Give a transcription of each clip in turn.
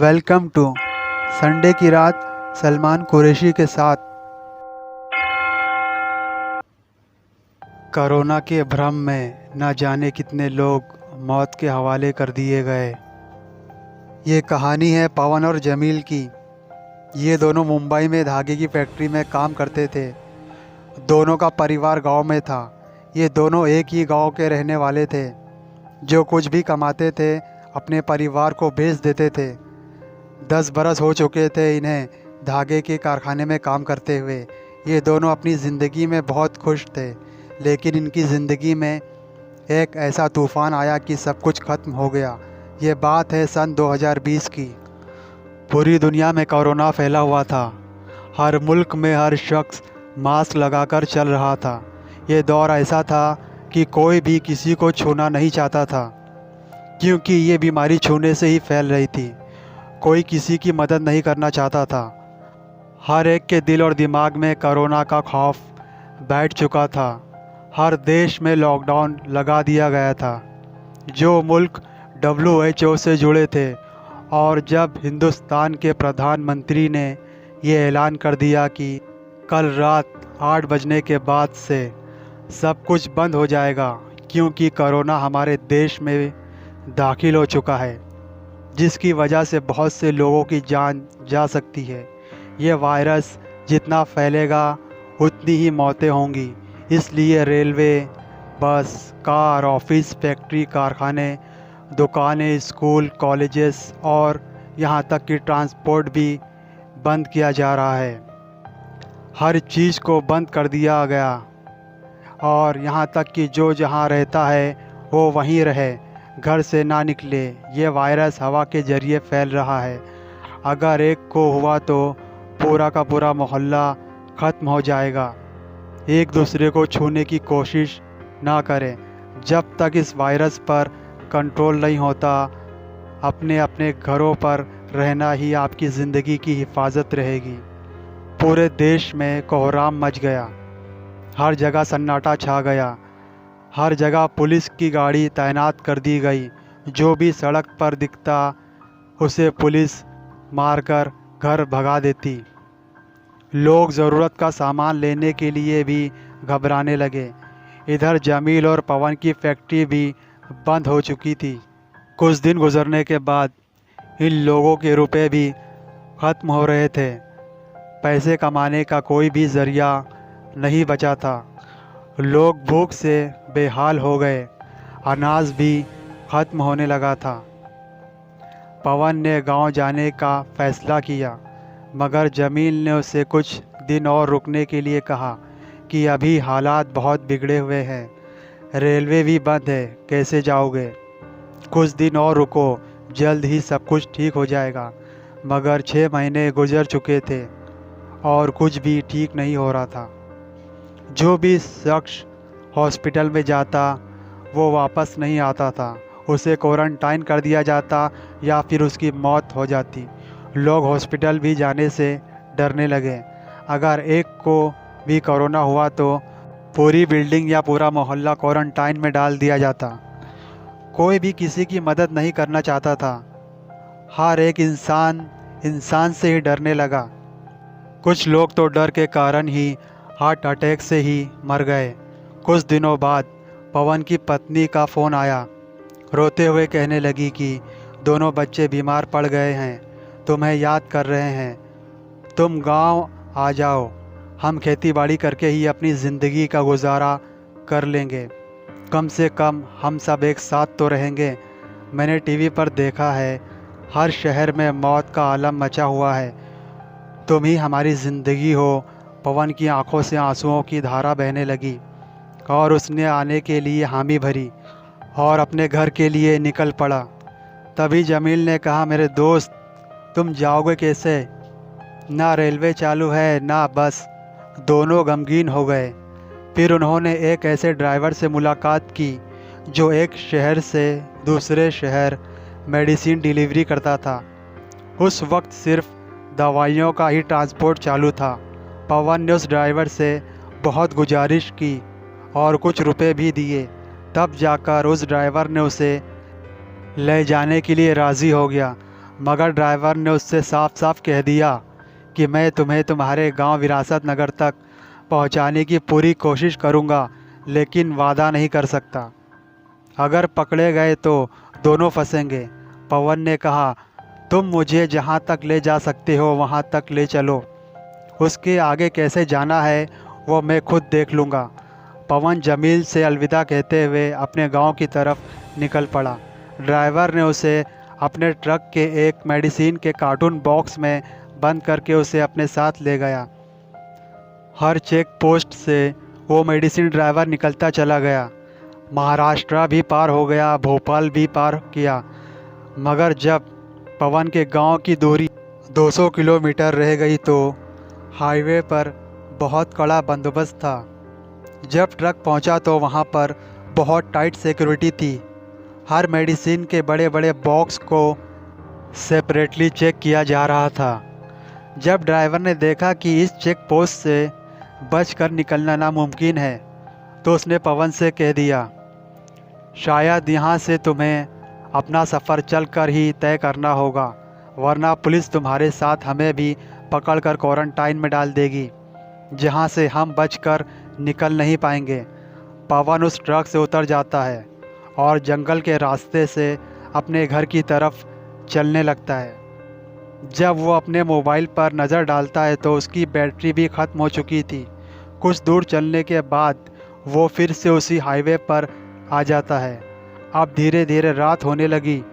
Welcome to Sunday की रात सलमान कुरैशी के साथ। कोरोना के भ्रम में न जाने कितने लोग मौत के हवाले कर दिए गए। ये कहानी है पवन और जमील की। ये दोनों मुंबई में धागे की फैक्ट्री में काम करते थे। दोनों का परिवार गांव में था। ये दोनों एक ही गांव के रहने वाले थे। जो कुछ भी कमाते थे अपने परिवार को भेज देते थे। 10 बरस हो चुके थे इन्हें धागे के कारखाने में काम करते हुए। ये दोनों अपनी ज़िंदगी में बहुत खुश थे, लेकिन इनकी ज़िंदगी में एक ऐसा तूफ़ान आया कि सब कुछ ख़त्म हो गया। ये बात है सन 2020 की। पूरी दुनिया में कोरोना फैला हुआ था। हर मुल्क में हर शख्स मास्क लगाकर चल रहा था। ये दौर ऐसा था कि कोई भी किसी को छूना नहीं चाहता था, क्योंकि ये बीमारी छूने से ही फैल रही थी। कोई किसी की मदद नहीं करना चाहता था। हर एक के दिल और दिमाग में कोरोना का खौफ बैठ चुका था। हर देश में लॉकडाउन लगा दिया गया था। जो मुल्क WHO से जुड़े थे, और जब हिंदुस्तान के प्रधानमंत्री ने ये ऐलान कर दिया कि कल रात 8 बजने के बाद से सब कुछ बंद हो जाएगा, क्योंकि कोरोना हमारे देश में दाखिल हो चुका है, जिसकी वजह से बहुत से लोगों की जान जा सकती है। ये वायरस जितना फैलेगा उतनी ही मौतें होंगी। इसलिए रेलवे, बस, कार, ऑफिस, फैक्ट्री, कारखाने, दुकानें, स्कूल, कॉलेजेस और यहाँ तक कि ट्रांसपोर्ट भी बंद किया जा रहा है। हर चीज़ को बंद कर दिया गया, और यहाँ तक कि जो जहाँ रहता है वो वहीं रहे, घर से ना निकले। ये वायरस हवा के ज़रिए फैल रहा है। अगर एक को हुआ तो पूरा का पूरा मोहल्ला ख़त्म हो जाएगा। एक दूसरे को छूने की कोशिश ना करें। जब तक इस वायरस पर कंट्रोल नहीं होता, अपने अपने घरों पर रहना ही आपकी ज़िंदगी की हिफाजत रहेगी। पूरे देश में कोहराम मच गया। हर जगह सन्नाटा छा गया। हर जगह पुलिस की गाड़ी तैनात कर दी गई। जो भी सड़क पर दिखता उसे पुलिस मारकर घर भगा देती। लोग ज़रूरत का सामान लेने के लिए भी घबराने लगे। इधर जमील और पवन की फैक्ट्री भी बंद हो चुकी थी। कुछ दिन गुजरने के बाद इन लोगों के रुपए भी ख़त्म हो रहे थे। पैसे कमाने का कोई भी ज़रिया नहीं बचा था। लोग भूख से बेहाल हो गए। अनाज भी ख़त्म होने लगा था। पवन ने गांव जाने का फ़ैसला किया, मगर जमील ने उसे कुछ दिन और रुकने के लिए कहा कि अभी हालात बहुत बिगड़े हुए हैं। रेलवे भी बंद है, कैसे जाओगे? कुछ दिन और रुको, जल्द ही सब कुछ ठीक हो जाएगा। मगर 6 महीने गुजर चुके थे और कुछ भी ठीक नहीं हो रहा था। जो भी शख्स हॉस्पिटल में जाता वो वापस नहीं आता था। उसे क्वारंटाइन कर दिया जाता या फिर उसकी मौत हो जाती। लोग हॉस्पिटल भी जाने से डरने लगे। अगर एक को भी कोरोना हुआ तो पूरी बिल्डिंग या पूरा मोहल्ला क्वारंटाइन में डाल दिया जाता। कोई भी किसी की मदद नहीं करना चाहता था। हर एक इंसान से ही डरने लगा। कुछ लोग तो डर के कारण ही हार्ट अटैक से ही मर गए। कुछ दिनों बाद पवन की पत्नी का फ़ोन आया। रोते हुए कहने लगी कि दोनों बच्चे बीमार पड़ गए हैं, तुम्हें याद कर रहे हैं, तुम गांव आ जाओ, हम खेती बाड़ी करके ही अपनी ज़िंदगी का गुजारा कर लेंगे। कम से कम हम सब एक साथ तो रहेंगे। मैंने टीवी पर देखा है, हर शहर में मौत का आलम मचा हुआ है। तुम ही हमारी ज़िंदगी हो। पवन की आंखों से आंसुओं की धारा बहने लगी और उसने आने के लिए हामी भरी और अपने घर के लिए निकल पड़ा। तभी जमील ने कहा, मेरे दोस्त, तुम जाओगे कैसे? ना रेलवे चालू है ना बस। दोनों गमगीन हो गए। फिर उन्होंने एक ऐसे ड्राइवर से मुलाकात की जो एक शहर से दूसरे शहर मेडिसिन डिलीवरी करता था। उस वक्त सिर्फ दवाइयों का ही ट्रांसपोर्ट चालू था। पवन ने उस ड्राइवर से बहुत गुजारिश की और कुछ रुपए भी दिए। तब जाकर उस ड्राइवर ने उसे ले जाने के लिए राज़ी हो गया। मगर ड्राइवर ने उससे साफ साफ कह दिया कि मैं तुम्हें तुम्हारे गांव विरासत नगर तक पहुंचाने की पूरी कोशिश करूंगा, लेकिन वादा नहीं कर सकता। अगर पकड़े गए तो दोनों फंसेंगे। पवन ने कहा, तुम मुझे जहां तक ले जा सकते हो वहां तक ले चलो, उसके आगे कैसे जाना है वो मैं खुद देख लूँगा। पवन जमील से अलविदा कहते हुए अपने गांव की तरफ निकल पड़ा। ड्राइवर ने उसे अपने ट्रक के एक मेडिसिन के कार्टून बॉक्स में बंद करके उसे अपने साथ ले गया। हर चेक पोस्ट से वो मेडिसिन ड्राइवर निकलता चला गया। महाराष्ट्र भी पार हो गया, भोपाल भी पार किया, मगर जब पवन के गांव की दूरी 200 किलोमीटर रह गई तो हाईवे पर बहुत कड़ा बंदोबस्त था। जब ट्रक पहुंचा तो वहां पर बहुत टाइट सिक्योरिटी थी। हर मेडिसिन के बड़े बड़े बॉक्स को सेपरेटली चेक किया जा रहा था। जब ड्राइवर ने देखा कि इस चेक पोस्ट से बचकर निकलना नामुमकिन है तो उसने पवन से कह दिया, शायद यहाँ से तुम्हें अपना सफ़र चलकर ही तय करना होगा, वरना पुलिस तुम्हारे साथ हमें भी पकड़कर क्वारंटाइन में डाल देगी, जहाँ से हम बचकर निकल नहीं पाएंगे। पवन उस ट्रक से उतर जाता है और जंगल के रास्ते से अपने घर की तरफ चलने लगता है। जब वो अपने मोबाइल पर नज़र डालता है तो उसकी बैटरी भी ख़त्म हो चुकी थी। कुछ दूर चलने के बाद वो फिर से उसी हाईवे पर आ जाता है। अब धीरे धीरे रात होने लगी।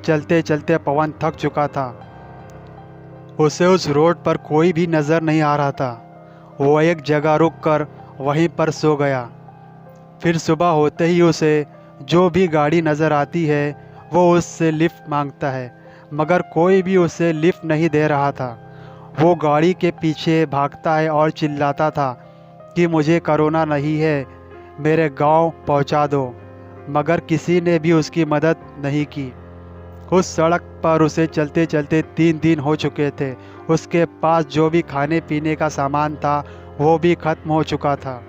चलते चलते पवन थक चुका था। उसे उस रोड पर कोई भी नज़र नहीं आ रहा था। वो एक जगह रुककर वहीं पर सो गया। फिर सुबह होते ही उसे जो भी गाड़ी नज़र आती है वो उससे लिफ्ट मांगता है, मगर कोई भी उसे लिफ्ट नहीं दे रहा था। वो गाड़ी के पीछे भागता है और चिल्लाता था कि मुझे कोरोना नहीं है, मेरे गांव पहुंचा दो, मगर किसी ने भी उसकी मदद नहीं की। उस सड़क पर उसे चलते चलते 3 दिन हो चुके थे। उसके पास जो भी खाने पीने का सामान था वो भी ख़त्म हो चुका था।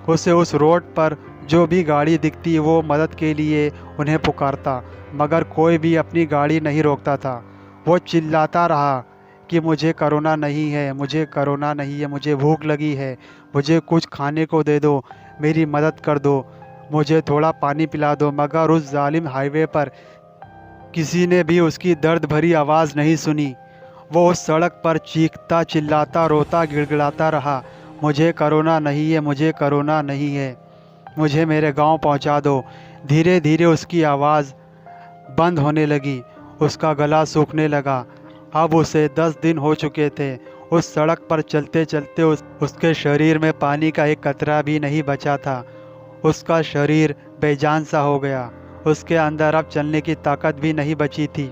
उसे उस रोड पर जो भी गाड़ी दिखती वो मदद के लिए उन्हें पुकारता, मगर कोई भी अपनी गाड़ी नहीं रोकता था। वो चिल्लाता रहा कि मुझे कोरोना नहीं है, मुझे कोरोना नहीं है, मुझे भूख लगी है, मुझे कुछ खाने को दे दो, मेरी मदद कर दो, मुझे थोड़ा पानी पिला दो। मगर उस जालिम हाईवे पर किसी ने भी उसकी दर्द भरी आवाज़ नहीं सुनी। वो उस सड़क पर चीखता चिल्लाता रोता गिड़गिड़ाता रहा, मुझे कोरोना नहीं है, मुझे कोरोना नहीं है, मुझे मेरे गांव पहुंचा दो। धीरे धीरे उसकी आवाज़ बंद होने लगी, उसका गला सूखने लगा। अब उसे 10 दिन हो चुके थे। उस सड़क पर चलते चलते उसके शरीर में पानी का एक कतरा भी नहीं बचा था। उसका शरीर बेजान सा हो गया। उसके अंदर अब चलने की ताकत भी नहीं बची थी।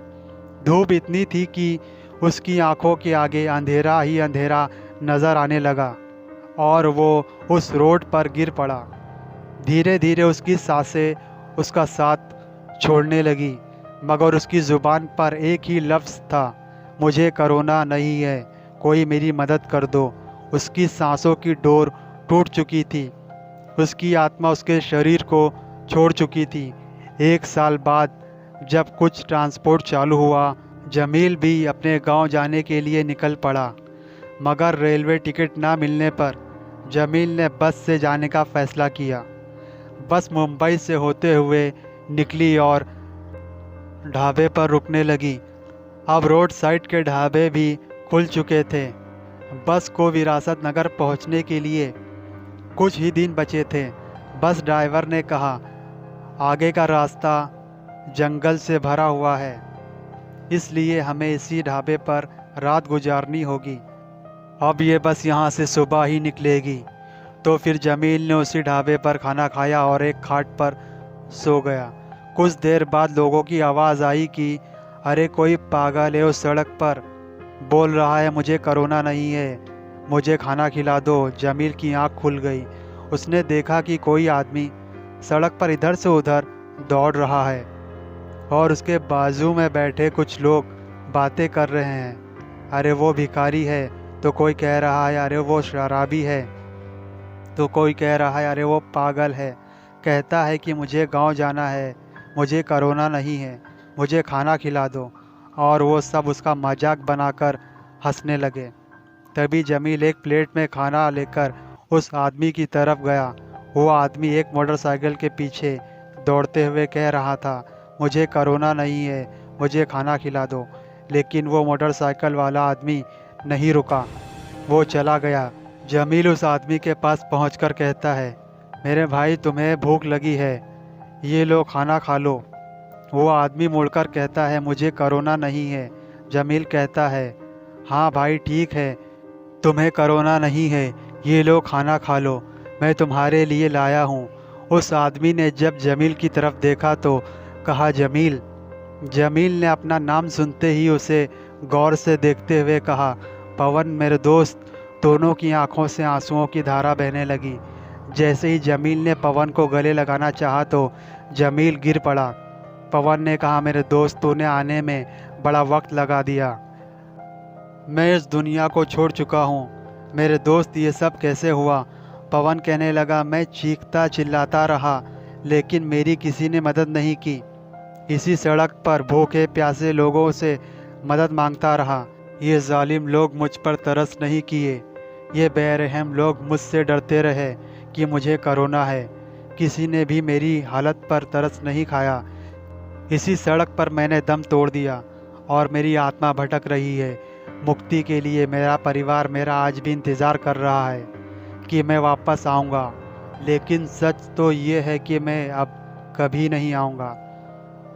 धूप इतनी थी कि उसकी आंखों के आगे अंधेरा ही अंधेरा नज़र आने लगा और वो उस रोड पर गिर पड़ा। धीरे धीरे उसकी सांसें उसका साथ छोड़ने लगी, मगर उसकी ज़ुबान पर एक ही लफ्ज़ था, मुझे कोरोना नहीं है, कोई मेरी मदद कर दो। उसकी सांसों की डोर टूट चुकी थी। उसकी आत्मा उसके शरीर को छोड़ चुकी थी। 1 साल बाद जब कुछ ट्रांसपोर्ट चालू हुआ, जमील भी अपने गांव जाने के लिए निकल पड़ा, मगर रेलवे टिकट ना मिलने पर जमील ने बस से जाने का फ़ैसला किया। बस मुंबई से होते हुए निकली और ढाबे पर रुकने लगी। अब रोड साइड के ढाबे भी खुल चुके थे। बस को विरासत नगर पहुंचने के लिए कुछ ही दिन बचे थे। बस ड्राइवर ने कहा, आगे का रास्ता जंगल से भरा हुआ है, इसलिए हमें इसी ढाबे पर रात गुजारनी होगी। अब ये बस यहाँ से सुबह ही निकलेगी। तो फिर जमील ने उसी ढाबे पर खाना खाया और एक खाट पर सो गया। कुछ देर बाद लोगों की आवाज़ आई कि अरे कोई पागल है उस सड़क पर, बोल रहा है मुझे कोरोना नहीं है, मुझे खाना खिला दो। जमील की आंख खुल गई। उसने देखा कि कोई आदमी सड़क पर इधर से उधर दौड़ रहा है और उसके बाजू में बैठे कुछ लोग बातें कर रहे हैं। अरे वो भिखारी है, तो कोई कह रहा है अरे वो शराबी है, तो कोई कह रहा है अरे वो पागल है। कहता है कि मुझे गांव जाना है, मुझे कोरोना नहीं है, मुझे खाना खिला दो। और वो सब उसका मजाक बनाकर हंसने लगे। तभी जमील एक प्लेट में खाना लेकर उस आदमी की तरफ गया। वो आदमी एक मोटरसाइकिल के पीछे दौड़ते हुए कह रहा था, मुझे कोरोना नहीं है, मुझे खाना खिला दो। लेकिन वो मोटरसाइकिल वाला आदमी नहीं रुका, वो चला गया। जमील उस आदमी के पास पहुंचकर कहता है, मेरे भाई तुम्हें भूख लगी है, ये लो खाना खा लो। वो आदमी मुड़कर कहता है, मुझे कोरोना नहीं है। जमील कहता है, हाँ भाई ठीक है, तुम्हें कोरोना नहीं है, ये लो खाना खा लो, मैं तुम्हारे लिए लाया हूँ। उस आदमी ने जब जमील की तरफ देखा तो कहा, जमील। जमील ने अपना नाम सुनते ही उसे गौर से देखते हुए कहा, पवन मेरे दोस्त। दोनों की आंखों से आंसुओं की धारा बहने लगी। जैसे ही जमील ने पवन को गले लगाना चाहा तो जमील गिर पड़ा। पवन ने कहा, मेरे दोस्त तूने आने में बड़ा वक्त लगा दिया, मैं इस दुनिया को छोड़ चुका हूँ। मेरे दोस्त ये सब कैसे हुआ? पवन कहने लगा, मैं चीखता चिल्लाता रहा लेकिन मेरी किसी ने मदद नहीं की। इसी सड़क पर भूखे प्यासे लोगों से मदद मांगता रहा। ये जालिम लोग मुझ पर तरस नहीं किए, ये बेरहम लोग मुझसे डरते रहे कि मुझे कोरोना है। किसी ने भी मेरी हालत पर तरस नहीं खाया। इसी सड़क पर मैंने दम तोड़ दिया और मेरी आत्मा भटक रही है मुक्ति के लिए। मेरा परिवार मेरा आज भी इंतज़ार कर रहा है कि मैं वापस आऊँगा, लेकिन सच तो ये है कि मैं अब कभी नहीं आऊँगा।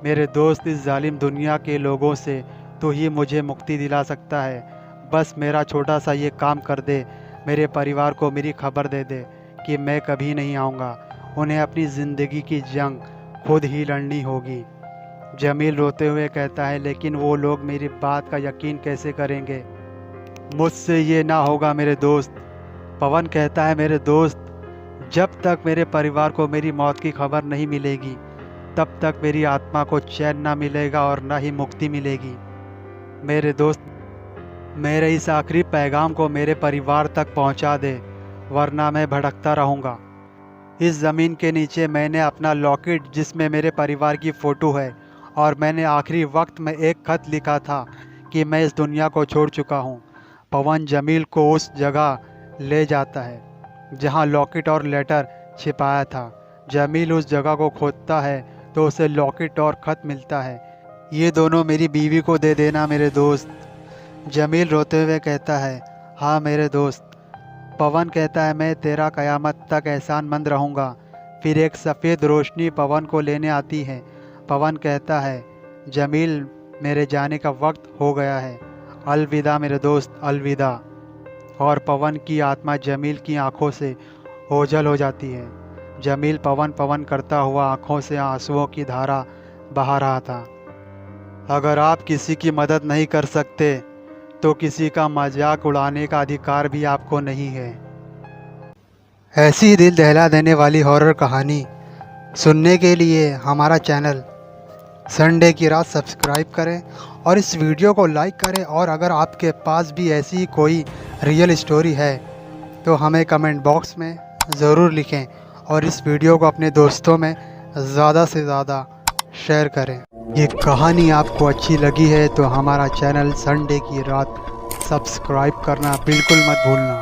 मेरे दोस्त, इस जालिम दुनिया के लोगों से तो ही मुझे मुक्ति दिला सकता है। बस मेरा छोटा सा ये काम कर दे, मेरे परिवार को मेरी खबर दे दे कि मैं कभी नहीं आऊँगा। उन्हें अपनी ज़िंदगी की जंग खुद ही लड़नी होगी। जमील रोते हुए कहता है, लेकिन वो लोग मेरी बात का यकीन कैसे करेंगे? मुझसे ये ना होगा मेरे दोस्त। पवन कहता है, मेरे दोस्त, जब तक मेरे परिवार को मेरी मौत की खबर नहीं मिलेगी तब तक मेरी आत्मा को चैन ना मिलेगा और ना ही मुक्ति मिलेगी। मेरे दोस्त, मेरे इस आखिरी पैगाम को मेरे परिवार तक पहुंचा दे, वरना मैं भटकता रहूँगा। इस ज़मीन के नीचे मैंने अपना लॉकेट जिसमें मेरे परिवार की फ़ोटो है और मैंने आखिरी वक्त में एक ख़त लिखा था कि मैं इस दुनिया को छोड़ चुका हूँ। पवन जमील को उस जगह ले जाता है जहाँ लॉकेट और लेटर छिपाया था। जमील उस जगह को खोदता है तो उसे लॉकेट और ख़त मिलता है। ये दोनों मेरी बीवी को दे देना मेरे दोस्त। जमील रोते हुए कहता है, हाँ मेरे दोस्त। पवन कहता है, मैं तेरा क़यामत तक एहसानमंद रहूँगा। फिर एक सफ़ेद रोशनी पवन को लेने आती है। पवन कहता है, जमील मेरे जाने का वक्त हो गया है, अलविदा मेरे दोस्त, अलविदा। और पवन की आत्मा जमील की आंखों से ओझल हो जाती है। जमील पवन पवन करता हुआ आंखों से आंसुओं की धारा बहा रहा था। अगर आप किसी की मदद नहीं कर सकते तो किसी का मजाक उड़ाने का अधिकार भी आपको नहीं है। ऐसी ही दिल दहला देने वाली हॉरर कहानी सुनने के लिए हमारा चैनल संडे की रात सब्सक्राइब करें और इस वीडियो को लाइक करें। और अगर आपके पास भी ऐसी कोई रियल स्टोरी है तो हमें कमेंट बॉक्स में ज़रूर लिखें और इस वीडियो को अपने दोस्तों में ज़्यादा से ज़्यादा शेयर करें। ये कहानी आपको अच्छी लगी है तो हमारा चैनल संडे की रात सब्सक्राइब करना बिल्कुल मत भूलना।